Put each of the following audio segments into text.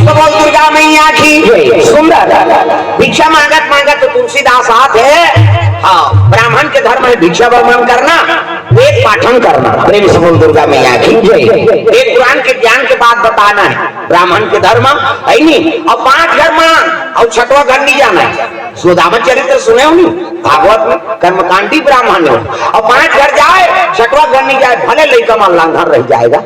तो बोल दुर्गा मैया की सुंदर भिक्षा मांगत मांगत तो तुलसीदास हाथ है। हाँ, ब्राह्मण के धर्म में भिक्षा वर्मन करना, वेद पाठन करना। प्रेम से बोल दुर्गा मैया की एक पुराण के ज्ञान के बाद बताना है। ब्राह्मण के धर्म है नहीं, और 5 घर मांग और 6वां घर नहीं जाना है। सुदामा चरित्र सुने हो नहीं भागवत में, कर्मकांडी ब्राह्मण हो और 5 घर जाए 6वां घर नहीं जाए, भले लड़का मान लांघन रह जाएगा।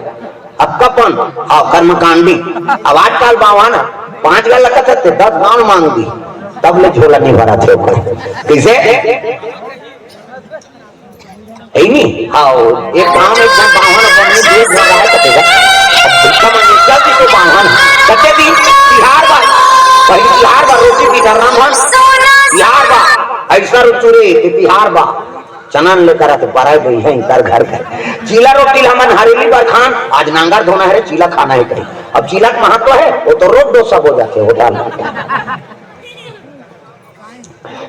अब कपन और कर्मकांडी अब आजकल बाबा ना 5 घर लगता थे 10 गांव मांग दी, तब ले झोला नहीं भरा थे कैसे नहीं। हाँ, एक गांव में बावन बनने दिए घर आए कतेगा भिक्षा मांगे जल्दी से बावन कते दिन बिहार बा कहीं बिहार बा रोटी की करना मन बिहार बा ऐसा रुचुरे कि बिहार बा चनन लेकर आते पराए गई है इनकार घर का चीला रोटी हमन हरेली बार खान आज नांगर धोना है चीला खाना है कहीं। अब चीला का महत्व है वो तो रोज डोसा हो जाते होटल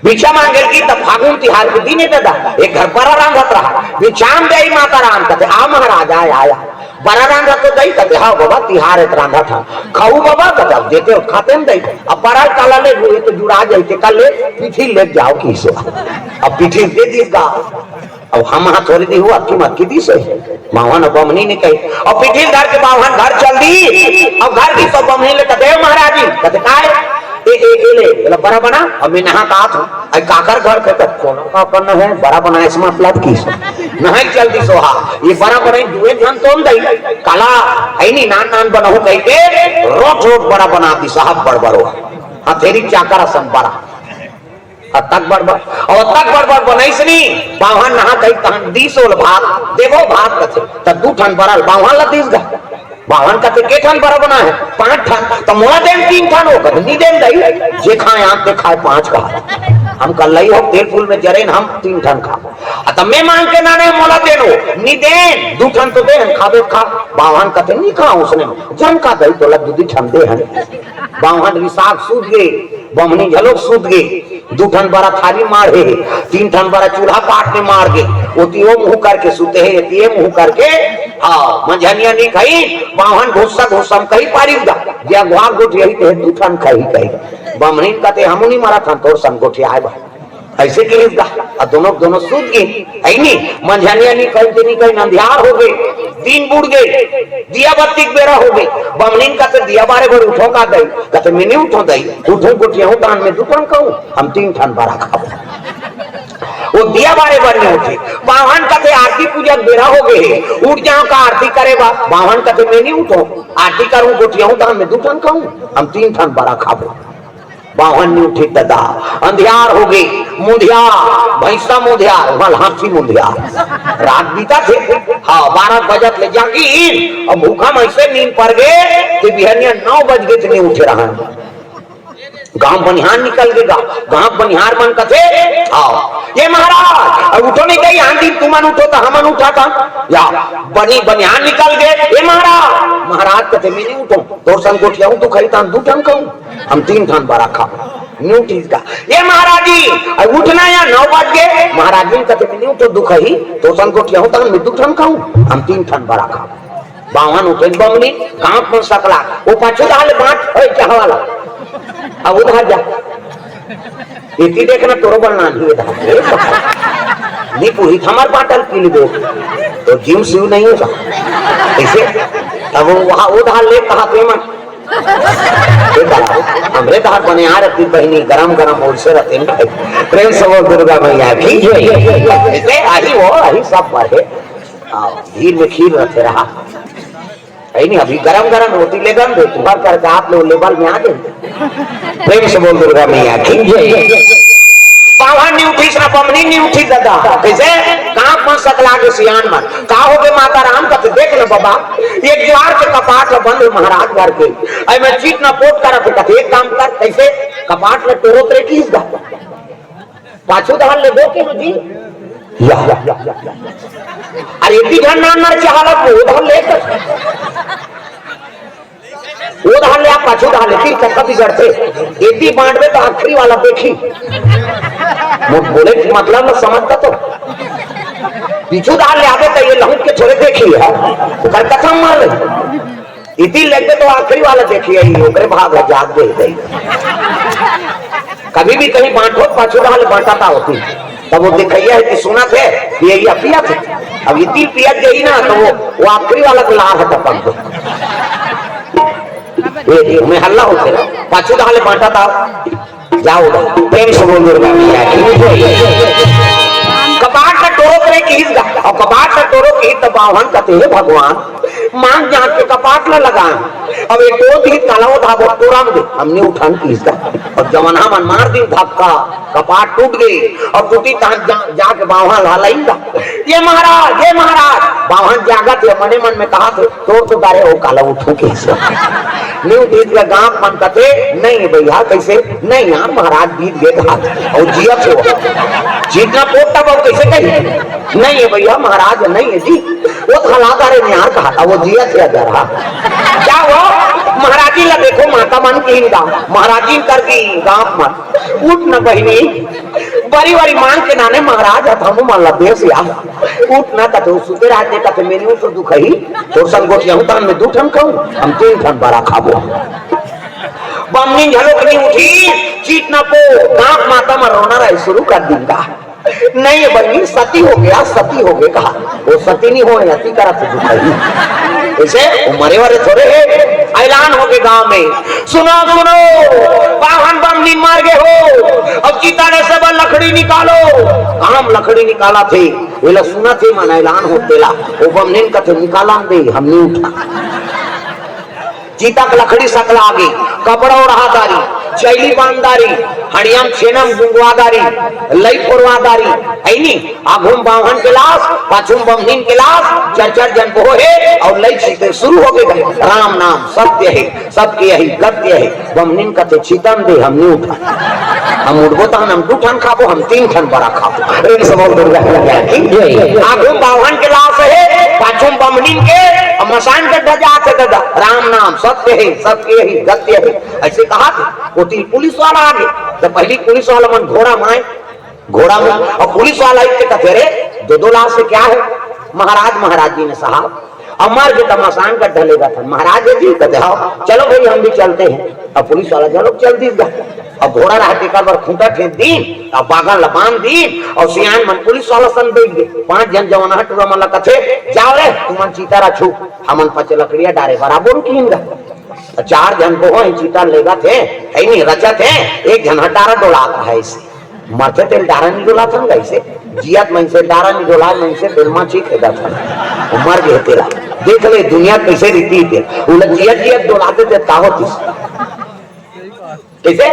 भिक्षा मांगे की तब फागुन तिहार के दिन दादा एक घर बड़ा रांधत रहा भिक्षाम दे माता राम कहते आ महाराज आया बड़ा रांधा तो दई कहते हाँ बाबा तिहार एक रांधा था खाऊ बाबा कहते देते हो खाते में दई अब बड़ा काला ले हुए तो जुड़ा जाते कल ले पीठी ले जाओ की से अब पीठी दे दी गा अब हम हाथ थोड़ी दी हुआ की मत की दी से मावन बमनी ने कही और पीठी घर के बावन घर चल दी अब घर की सब बमनी ले कहते महाराज जी कहते काय ले बड़ा बना अब मैं नहा का था काकर घर के तक कौन का करना है बड़ा बना इसमें प्लाट की नहीं जल्दी सोहा ये बड़ा बना दुए जन तो दई काला है नहीं नान नान बनाओ कह के रोट रोट बड़ा बना दी साहब बड़बड़ो हथेरी चाकर संपरा तक बड़बड़ और तक बड़बड़ बनाई से नहीं बावन नहा कही तहन 20 भात देवो भात कथे तब 2 ठन बरल बावन ला 30 गा बावन का के ठन बड़ा बना है 5 ठन तो मोला देन 3 ठन हो कर नहीं देन दई जे खाए आंख पे खाए 5 का हम कल लई हो तेल फूल में जरेन हम 3 ठन खा तब मैं मांग के ना मोला देनो नहीं देन 2 ठन तो दे खाबे खा बावन का नहीं खा उसने जन का दई तो लग 2 ठन दे हन बावन विसाख सूत गए बमनी झलोक सूत गए 2 ठन बड़ा थाली मार है 3 ठन बड़ा चूल्हा पाट में मार गए ओतियो मुंह करके सूते है ये मुंह करके हाँ मंझनिया नहीं खाई बावन घुस्सा घुस्सा हम कहीं पारी दा या गुआ गोठी यही ते 2 ठन खाई कहीं बमनी कहते हम नहीं मारा था तोर संगोठी आए बा ऐसे के लिए और दोनों सूत गए है नहीं मंझनिया नहीं कहीं अंधियार हो गए दिन बुड़ गए दिया बत्ती बेरा हो गई बमनीन का तो दिया बारे भर उठो का दई कहते मैं नहीं उठो दई उठो गोटिया हूँ कान में 2 ठन खाऊं हम 3 ठन बड़ा खाओ वो दिया बारे भर नहीं उठे बावन कहते आरती पूजा बेरा हो गए उठ जाओ का आरती करे बावन कहते मैं नहीं उठो आरती करूं गोटिया हूँ कान में 2 ठन खाऊं हम 3 ठन बड़ा खाओ बावन नहीं उठी दादा अंधियार हो गई मुंधिया भैंसा मुंधियार वहां हाथी मुंधियार रात बीता थे हाँ 12 बजत ले जागी और भूखा में ऐसे नींद पड़ गए कि बिहनिया 9 बज गए थे नहीं उठे रहा गांव बनिहार निकल गएगा गांव बनिहार मन कथे आओ ये महाराज अब उठो नहीं गई आंधी तुमन उठो तो हमन उठा था या बनिहार निकल गए ये महाराज कथे मैं नहीं उठो तोर संग गोठिया हूं तू खाई था 2 ठन खाऊं हम 3 ठन बड़ा खाओ न्यू चीज का ये महाराज जी अब उठना या 9 बज गए महाराज जी कहते मैं नहीं उठो दुख ही तो संग गोठिया हूं तो मैं 2 ठन खाऊं हम 3 ठन बड़ा खाओ बावन उठे बमनी गांव में सकला वो पाछू डाले बांट ओए क्या वाला अब उधर जा इतनी देखना तोरो बनना नहीं इधर नहीं पूरी हमार पाटल पी दो तो जिम सिव नहीं होगा ऐसे अब वहां उधर ले कहा पेमन हमरे कहा बने आ रही बहनी गरम गरम और से रहते हैं प्रेम से वो दुर्गा मैया की ऐसे आई वो आई सब बातें भीड़ में खीर रखे रहा नहीं अभी गरम गरम रोटी ले गम दे तुम्हार करके आप लोग लेवल में आ गए प्रेम से बोल दुर्गा मैया की बावन नहीं उठी ना बमनी नहीं उठी दादा कैसे कहां पहुंच सकला के सियान मन का हो गए माता राम का देख लो बाबा एक द्वार के कपाट बंद महाराज घर के आई मैं चीट ना पोट कर कहते एक काम कर कैसे कपाट में तोरो तेरे की इसका पाछू धान ले दो के जी या अरे इतनी धन नाम मर चाहला वो धन लेकर वो धान ले आप पाछू धान ले फिर कथा बिगड़ते इतनी बांट में तो आखिरी वाला देखी बोले मतलब न समझता तो पीछू धान ले आवे तो ये लहूट के छोड़े देखी है तो कथा मार ले इति लगे तो आखिरी वाला देखिए ओकरे भाग जाग दे गई। कभी भी कहीं बांटो पाछू रहा बांटाता होती तब वो दिखाइया है कि सुना थे कि ये पिया थे। अब इति पिया गई ना तो वो आखिरी वाला को लार है तपन को ये में हल्ला होते पाछू रहा बांटाता जाओ प्रेम से बोल कपाट का टोरो करे की और कपाट का टोरो की तो बावन कहते हैं भगवान मांग जान के कपाट न लगा। अब एक दो दिन काला था वो टोरा में हमने उठान की इसका और जवाना मन मार दी धक्का कपाट टूट गई और टूटी जाके बावन लाइंगा ये महाराज बावन जागा थे मने मन में कहा थे तोड़ तो डारे वो काला उठू के न्यू बीत का गांव मन कहते नहीं भैया कैसे नहीं यार महाराज बीत गए और जिया थे जीतना पोटा वो कैसे कही नहीं है भैया महाराज नहीं है जी वो तो हलादार यार कहा था वो जिया थे अगर क्या वो महाराजी ला देखो माता मन की महाराजी कर की गांव मन उठ न बहनी बड़ी बड़ी मांग के नाने महाराज हम मान ला देश यार उठ न कतो सुते रहते कते मेनू तो दुखई तो संगोट यहूं तान में दूठन कहूं हम 3 ठन बड़ा खाबो बमनी झलोकनी उठी चीट न पो गांव माता में रोना रहे शुरू कर दूंगा नहीं बनी सती हो गया कहा वो सती नहीं हो अति करा तो ऐसे मरे वाले थोड़े ऐलान हो गए गांव में सुनो वाहन बमनी मार गए हो अब चीता ने सब लकड़ी निकालो काम लकड़ी निकाला थे बोला सुना थे मन ऐलान हो देला वो बमनी का थे निकाला दे हमने उठा चीता का लकड़ी सकला आगे कपड़ा रहादारी चैली बांधारी हड़ियम छेनम गुंगवादारी लई फोरवादारी है नी आगुम बावन के लाश पाछुम बमहीन के लाश चर्चर जन को है और लई छीते शुरू हो गए राम नाम सत्य है सबके यही गत्य है बमहीन कथे छीतम दे हमने उठा हम उठबो तो हम 2 ठन खाबो हम 3 ठन बड़ा खाबो एक समझ दुर्गा आगुम बावन के लाश है पाछुम बमहीन के मसान के ध्वजा थे दादा राम नाम सत्य है सबके यही गत्य है ऐसे कहा था पुलिस वाला आ गए तो पहली पुलिस वाला मन घोड़ा में और पुलिस वाला इतने कहते रे 2 लाख से क्या है महाराज जी ने साहब अमर के तमाशान का ढलेगा था महाराज जी कहते हाँ चलो भाई हम भी चलते हैं। अब पुलिस वाला चलो चल दी अब घोड़ा रहते कर बार खूंटा ठेक दी अब बागन लबान दी और सियान मन पुलिस वाला सन बैठ गए 5 जन जवाना टूरा मन कथे जाओ रे तुमन चीतारा छू हमन 5 लकड़िया डारे बराबर कीनगा 4 जन को चीता लेगा थे है नहीं रचा थे 1 जन हटारा डोला है इसे मरते तेल डारा नहीं डोला था कैसे जियात मन से डारा नहीं डोला मन से दिलमा चीख है था मर गए तेरा देख ले दुनिया कैसे रीति थे उलट जियत डोलाते थे ताहो कैसे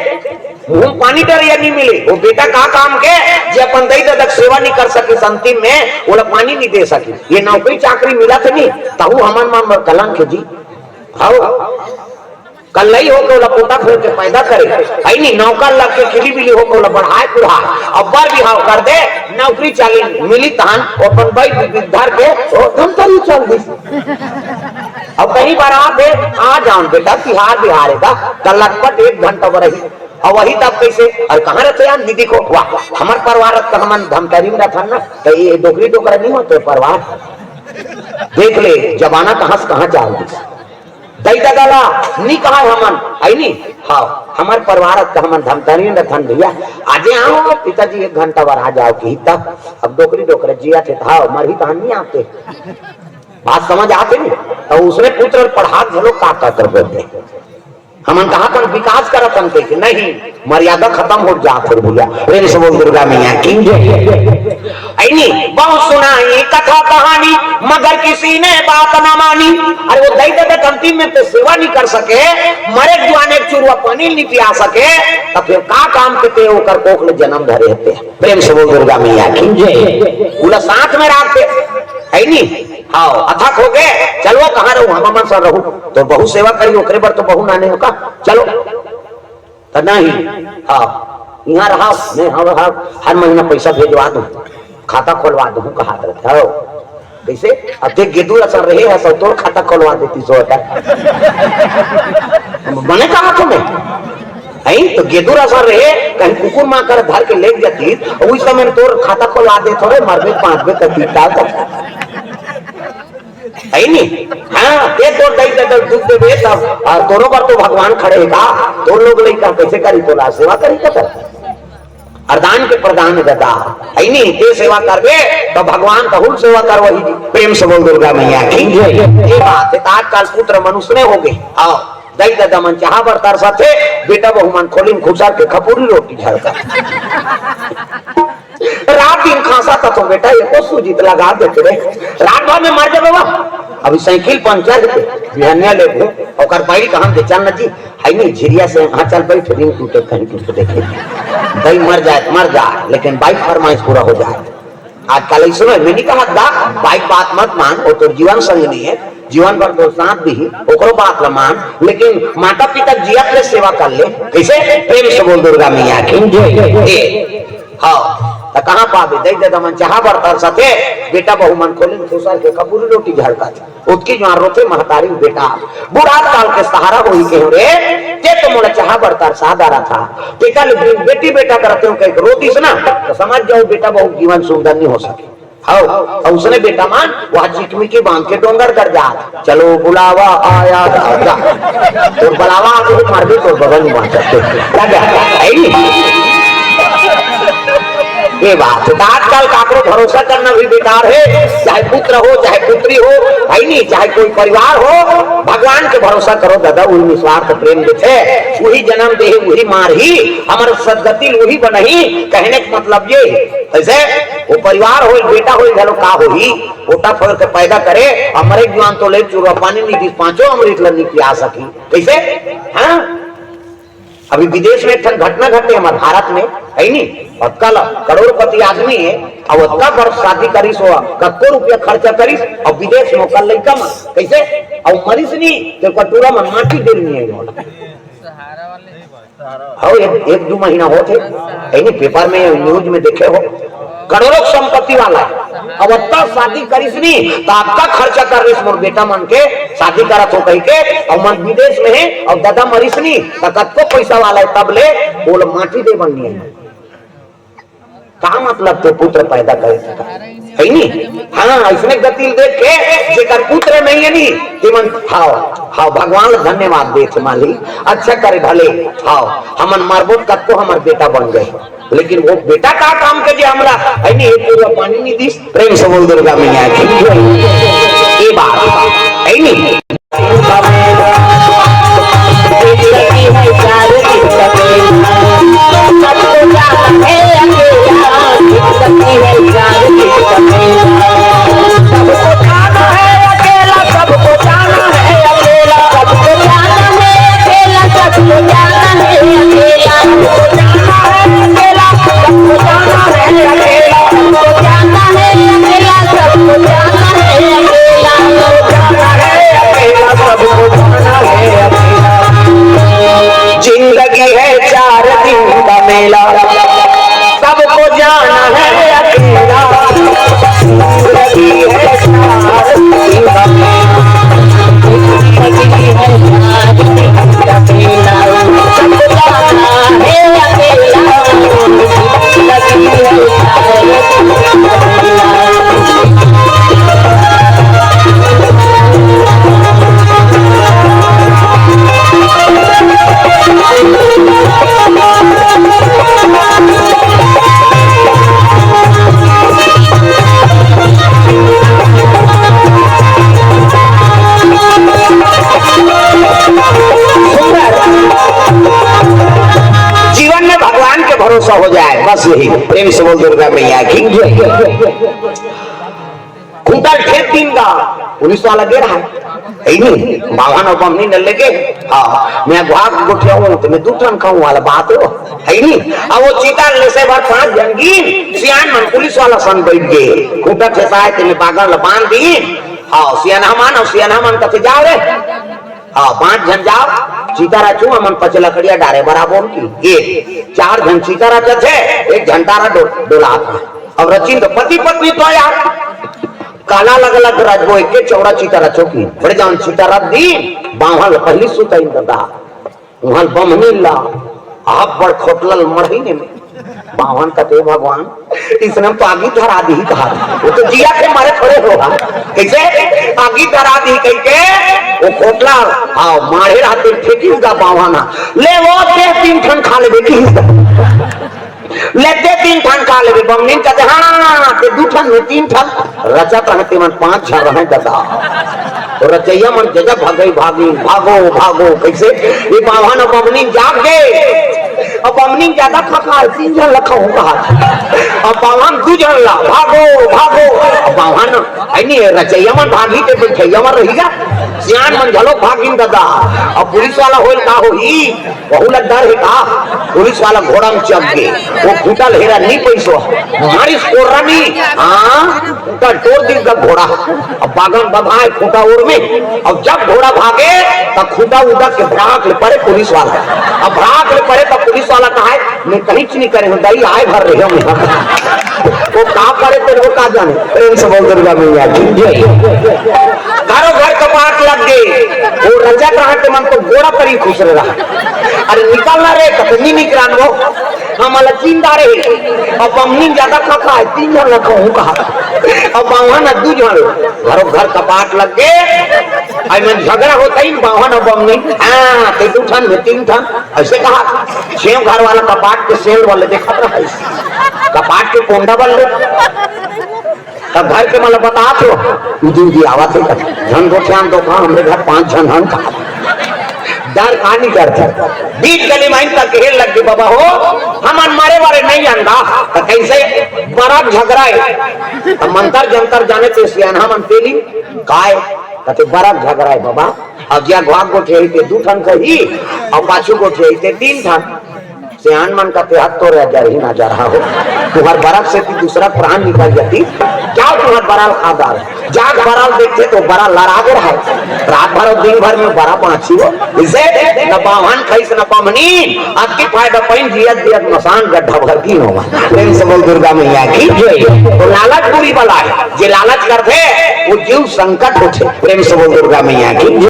मुंह पानी डर या नहीं मिले वो बेटा का काम के जे अपन दई तक सेवा नहीं कर सके अंतिम में वो पानी नहीं दे सके ये नौकरी चाकरी मिला थे नहीं ताऊ हमन मान कलंक जी हाँ कल नहीं होकर वाला पोता खोल के पैदा करे है नहीं नौकर लग के खिली बिली होकर वाला बढ़ाए पुढ़ाए अब्बर भी हाव कर दे नौकरी चाली मिली तहन अपन भाई विद्यार के तुम तो चल दी अब कहीं बार आ जाओ बेटा तिहार बिहार का कल लगभग 1 घंटा रही और वही तब कैसे और कहाँ रहते यार दीदी को वाह हमारे परिवार तो हम धमतरी में रहता ना तो ये डोकरी डोकरा नहीं होते परिवार देख ले जमाना कहाँ से कहाँ जाओ दई दादा नहीं कहा हमन आई नहीं हाँ हमारे परिवार का हमन धमतरी में रहता भैया आज आओ पिताजी 1 घंटा बार आ जाओ कि तब अब डोकरी डोकरा जिया थे था मर ही कहा नहीं आते बात समझ आते नहीं तो उसने पुत्र पढ़ा लोग का कर बोलते हमन कहा था विकास करत हम के नहीं मर्यादा खत्म हो जात भैया प्रेम से बोल दुर्गा मैया की ऐनी बहुत सुनाई कथा कहानी मगर किसी ने बात न मानी। अरे वो दई दे अंतिम में तो सेवा नहीं कर सके मरे जुआने चुरुआ पानी नहीं पिया सके तो फिर का काम करते ओकर कोख ले जन्म धरे होते प्रेम से बोल दुर्गा मैया की बोला साथ में रखते है नहीं हाँ अथक हो गए चलो कहाँ रहूं हम मन सर रहूं तो बहु सेवा करी ओकरे पर तो बहु नाने होगा चलो तो नहीं हाँ यहाँ रहा मैं हाँ हर महीना पैसा भेजवा दूं खाता खोलवा दूं कहा रहते हो कैसे अब देख गेदू असर रहे है सब तो खाता खोलवा देती 100 मैंने कहा तुम्हें तो गेदूर असर रहे कहीं कुकुर माँ कर धर के ले जाती उस समय तोर खाता खोलवा दे थोड़े मर गए 5 बजे तक डाल है नहीं। हाँ ते तो दई दूध दे तब दोनों पर तो भगवान खड़े का तो लोग लड़का कैसे करी तो सेवा करी कर अरदान के प्रदान गदा है नहीं ते सेवा करबे तो भगवान कहूँ सेवा कर वही प्रेम से बोल दुर्गा मैया की ये बात है। आजकल पुत्र मनुष्य ने हो गए आओ दई दादा मन चाह बरतार साथे बेटा बहु मन खोली खुशार के खपूरी रोटी झड़का रात दिन खांसा था तो बेटा ये को सूजित लगा देते रे रात भर में मर जाबे बाबा अभी साइकिल पंचर है बिहनिया ले और बाइक कहां दे चल जी है नहीं झिरिया से हां चल बैठ रिंग टूटे कहीं टूटे देखे भाई मर जाए लेकिन बाइक फरमाइश पूरा हो जाए। आजकल इस समय मैंने कहा दा बाइक बात मत मान वो तो जीवन संग नहीं है जीवन भर तो साथ भी ओकरो बात ल मान लेकिन माता पिता जिया के सेवा कर ले कैसे प्रेम से बोल दुर्गा मैया की हाँ तो कहाँ पावे दई दे दमन चाह बरतर सथे बेटा बहु मन खोले खुशा के कपूरी रोटी झड़का थी उसकी जो रोते महतारी बेटा बुढ़ा काल के सहारा होई के रे ते तो मोला चाह बरतर सादारा था ते कल बेटी बेटा करते हो कहीं रोती से ना तो समझ जाओ बेटा बहु जीवन सुंदर नहीं हो सके हाँ उसने बेटा मान वह चिकमी के बांध के डोंगर कर जा चलो बुलावा आया तो बुलावा आके मार दे तो बगल में बांध सकते ये बात आजकल काकरो भरोसा करना भी बेकार है चाहे पुत्र हो चाहे पुत्री हो भाई नहीं चाहे कोई परिवार हो भगवान के भरोसा करो दादा वही निस्वार्थ प्रेम देते वही जन्म दे वही मार ही हमारे सदगति वही बनही कहने का मतलब ये ऐसे वो परिवार हो बेटा हो घलो का हो ही ओटा फोड़ के पैदा करे हमारे जवान तो ले चूरा पानी नहीं दी पांचों अमृत लनी पिया सकी कैसे हाँ अभी विदेश में घटना घटे हमारे भारत में है नहीं और कल करोड़पति आदमी है और उतना वर्ष शादी करीस हो कत्तो रुपया खर्चा करीस और विदेश में कल लड़का में कैसे और मरीज नहीं तो कटोरा में माटी दे नहीं है हाँ एक दो महीना होते है नहीं पेपर में न्यूज में देखे हो करोड़ों संपत्ति वाला है अब उतना शादी करीस नहीं तो आपका खर्चा कर रही मोर बेटा मन के शादी करा तो कही के और मन विदेश में है और दादा मरीस नहीं तो कत्तो पैसा वाला है तब ले बोल माटी दे बननी है का मतलब तो पुत्र पैदा करे है नहीं हाँ इसने गति देख के जेकर पुत्र नहीं है नहीं कि मन हां भगवान धन्यवाद देते मालिक अच्छा करे भले हां हमन मारबो कत्तो हमर बेटा बन गए लेकिन वो बेटा का काम के जे हमरा है नहीं पूरा पानी नहीं दिस प्रेम से बोल दुर्गा मैया की ये बात है नहीं जिंदगी है 4 दिन का मेला सबको जाना है अकेला जिंदगी है 4 दिन का मेला जिंदगी है 4 दिन का मेला सबको जाना है अकेला जिंदगी है 4 दिन का मेला जीवन में भगवान के भरोसा हो जाए बस यही प्रेम से बोल दुर्गा मैया की कुंटल खेत दिन का पुलिस वाला गे रहा है नहीं बावन और बमनी न लेके हाँ मैं भाग गुठिया हूँ तो मैं दूसरा खाऊं वाला बात हो है नहीं अब वो चीता ले से बार 5 जंगीन सियान मन पुलिस वाला सन बैठ गए कुंटल से साय तेने पागल बांध दी हाँ सियाना मन कथे जाओ रे हाँ 5 जन जाओ चीतारा चू मन पच लकड़िया डारे बराबर की एक 4 जन चीतारा थे एक घंटारा डोला अब रचिन तो पति पत्नी तो यार काला लग लग राजबो एक चौड़ा चीतारा चौकी बड़े जान चीतारा दी बाहल पहली सुता इंदा वहां बम नीला आप बड़ खोटलल मरहीने में बावन कते भगवान इसने तो आगी धरा दी कहा, वो तो जिया के मारे थोड़े होगा, कैसे आगी धरा दी कह के वो खोटला हाँ मारे रहते ठेकी उसका बावाना ले वो ते 3 ठन खा ले की लेते 3 ठन खा ले बमनीन कहते हाँ ते 2 ठन में 3 ठन रचा रहते मन 5 छह रहे दादा तो रचैया मन जगह भागई भागी भागो भागो कैसे ये बावन और बमनीन जाग गए अब बमनी ज्यादा खका 3 जन लखा होगा अब बावन 2 जन ला भागो भागो अब बावन ऐनी रचैया मन भागी ते बैठैया मन रहीगा सियान मन झलो भागिन दादा अब पुलिस वाला होल का होई बहुला डर है का पुलिस वाला घोड़ा में चढ़ गए वो खूटा लेरा नहीं पैसो हमारी कोर्रा नहीं हां उनका तोड़ दी का घोड़ा अब बागन बधाए खूटा ओर में अब जब घोड़ा भागे तब खूटा उड़ा के भाग ले पड़े पुलिस वाला अब भाग ले पड़े तब पुलिस वाला कहा मैं कहीं नहीं करे दई आए भर रहे हम वो का करे तो वो का जाने प्रेम से बोल दुर्गा मैया घरों घर कपाट लग गए वो रजा रहा के मन तो गोड़ा करी खुश रहा अरे निकलना रे कतनी निकरान वो हम अलचिंदा रे अब बमनी ज्यादा खका है 3 जन लखा हूं कहा अब बावन 2 जन घरों घर कपाट लग गए आई मन झगड़ा होता ही बावन और बमनी हां ते 2 ठन में 3 ठन ऐसे कहा सेव घर वाला कपाट के सेल वाले देखा रहा है कपाट के कोंडा वाले तब घर के मतलब बता तो दी आवा थे धन दो ध्यान दो कहा हमरे घर 5 जन हन कहा डर कहानी करते बीच गली माइन तक घेर लग गई बाबा हो हम मारे वाले नहीं जानता तो कैसे बड़ा झगड़ा है तो मंतर जंतर जाने से सियाना मन तेली काय कहते बड़ा झगड़ा है बाबा अब ज्या घाग को ठेलते 2 ठन कही और पाछू को ठेलते 3 ठन सियान मन का हाथ तो रह जा ही ना जा रहा हो तुम्हार बरात से दूसरा प्राण निकल जाती क्या तुम्हार बराल आधार जाग बराल देखते तो बड़ा लड़ागे रहा रात भर दिन भर में बड़ा पहुंची हो इसे न बावन खैस न पमनी आपकी फायदा पैन जियत जियत मसान गड्ढा भर की होगा प्रेम से बोल दुर्गा मैया की जय तो लालच बुरी बला है जे लालच करते वो जीव संकट होते प्रेम से बोल दुर्गा मैया की